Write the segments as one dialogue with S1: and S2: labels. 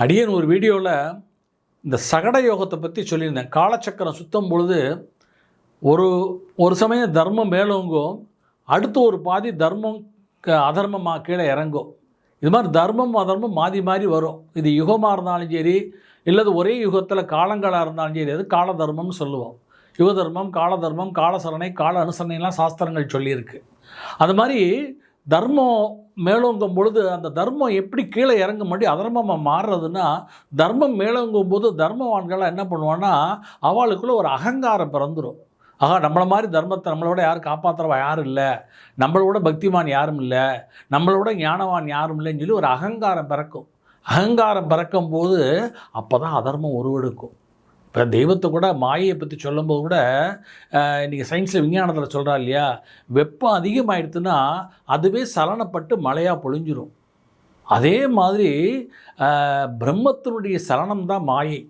S1: அடியன் ஒரு வீடியோவில் இந்த சகட யோகத்தை பற்றி சொல்லியிருந்தேன். காலச்சக்கரம் சுத்தம் பொழுது ஒரு ஒரு சமயம் தர்மம் மேலோங்கும், அடுத்து ஒரு பாதி தர்மம் அதர்மமாக கீழே இறங்கும். இது மாதிரி தர்மம் அதர்மம் மாறி மாறி வரும். இது யுகமாக இருந்தாலும் சரி, இல்லது ஒரே யுகத்தில் காலங்களாக இருந்தாலும் சரி, அது கால தர்மம்னு சொல்லுவோம். யுக தர்மம், கால தர்மம், காலசரணை, கால அனுசரணைலாம் சாஸ்திரங்கள் சொல்லியிருக்கு. அது மாதிரி தர்மம் மேலோங்கும் பொழுது அந்த தர்மம் எப்படி கீழே இறங்க மாட்டி அதர்மமாக மாறுறதுன்னா, தர்மம் மேலோங்கும் போது தர்மவான்கள்லாம் என்ன பண்ணுவான்னா, அவளுக்குள்ளே ஒரு அகங்காரம் பிறந்துடும். ஆகா, நம்மளை மாதிரி தர்மத்தை நம்மளோட யாரும் காப்பாற்றுறவா யாரும் இல்லை, நம்மளோட பக்திமான் யாரும் இல்லை, நம்மளோட ஞானவான் யாரும் இல்லைன்னு சொல்லி ஒரு அகங்காரம் பிறக்கும். அகங்காரம் பிறக்கும் போது அப்போ தான் அதர்மம் உருவெடுக்கும். இப்போ தெய்வத்தை கூட மாயையை பற்றி சொல்லும்போது கூட இன்றைக்கி சயின்ஸில் விஞ்ஞானத்தில் சொல்கிறா இல்லையா, வெப்பம் அதிகமாகிடுதுன்னா அதுவே சலனப்பட்டு மழையாக பொழிஞ்சிரும். அதே மாதிரி பிரம்மத்தினுடைய சலனம் தான் மாயை.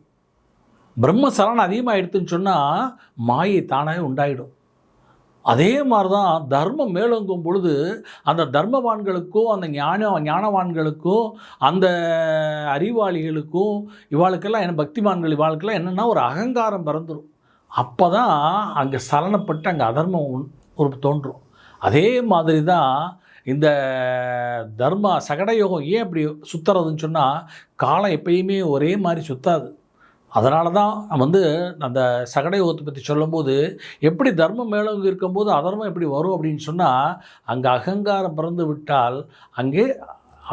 S1: பிரம்ம சலனம் அதிகமாகிடுதுன்னு சொன்னால் மாயை தானாகவே உண்டாயிடும். அதே மாதிரி தான் தர்மம் மேலோங்கும் பொழுது அந்த தர்மவான்களுக்கும் அந்த ஞானவான்களுக்கும் அந்த அறிவாளிகளுக்கும் இவாளுக்கெல்லாம் என்ன பக்திமான்கள் இவாளுக்கெல்லாம் என்னென்னா ஒரு அகங்காரம் பிறந்துடும். அப்போ தான் அங்கே சலனப்பட்டு அங்கே அதர்மம் ஒரு தோன்றும். அதே மாதிரி தான் இந்த சகடயோகம் ஏன் அப்படி சுற்றுறதுன்னு சொன்னால், காலம் எப்பயுமே ஒரே மாதிரி சுற்றாது. அதனால தான் அந்த சகட யோகத்தை பற்றி சொல்லும்போது, எப்படி தர்மம் மேலோங்கி இருக்கும்போது அதர்மம் எப்படி வரும் அப்படின்னு சொன்னால், அங்கே அகங்காரம் பிறந்து விட்டால் அங்கே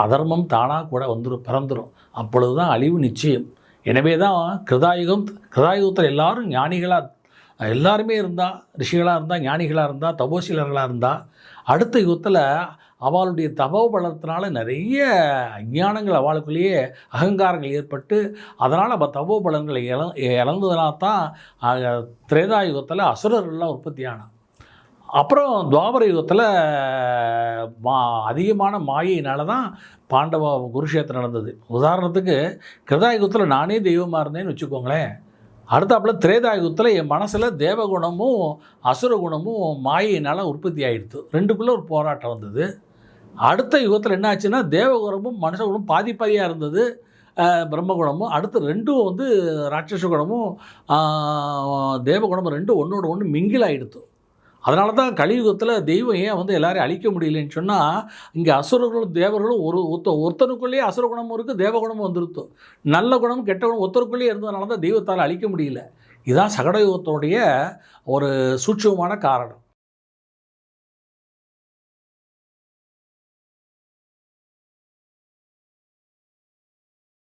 S1: அதர்மம் தானாக கூட பிறந்துடும். அப்பொழுது தான் அழிவு நிச்சயம். எனவே தான் கிருதாயுகத்தில் எல்லாரும் ஞானிகளாக எல்லாருமே இருந்தால், ரிஷிகளாக இருந்தால், ஞானிகளாக இருந்தால், தபோசீலர்களாக இருந்தால், அடுத்த யுகத்தில் அவளுடைய தபோபலத்தினால நிறைய அஞ்ஞானங்கள் அவளுக்குள்ளேயே அகங்காரங்கள் ஏற்பட்டு அதனால் தபோபலங்களை இழந்ததுனால தான் திரேதாயுகத்தில் அசுரர்கள்லாம் உற்பத்தி ஆனான். அப்புறம் துவாபர யுகத்தில் அதிகமான மாயினால தான் பாண்டவ குருஷேத்திரம் நடந்தது. உதாரணத்துக்கு கிருதாயுகத்தில் நானே தெய்வமாக இருந்தேன்னு வச்சுக்கோங்களேன். அடுத்தாப்புல திரேதாயுகத்தில் என் மனசில் தேவகுணமும் அசுரகுணமும் மாயினால் உற்பத்தி ஆகிடுது. ரெண்டுக்குள்ளே ஒரு போராட்டம் வந்தது. அடுத்த யுகத்தில் என்ன ஆச்சுன்னா, தேவகுணமும் மனுஷகுணமும் பாதியாக இருந்தது, பிரம்மகுணமும். அடுத்து ரெண்டும் ராட்சச குணமும் தேவகுணமும் ரெண்டும் ஒன்றோட ஒன்று மிங்கில் ஆகிடுது. அதனால தான் கலியுகத்தில் தெய்வம் ஏன் எல்லாரையும் அழிக்க முடியலன்னு சொன்னால், இங்கே அசுரர்களும் தேவர்களும் ஒருத்தனுக்குள்ளேயே அசுரகுணமும் இருக்குது, தேவகுணமும் வந்துருத்தோம். நல்ல குணமும் கெட்ட குணம் ஒருத்தருக்குள்ளேயே இருந்ததுனால தான் தெய்வத்தால் அழிக்க முடியல. இதுதான் சகடயுகத்தோடைய ஒரு சூட்சமான காரணம்.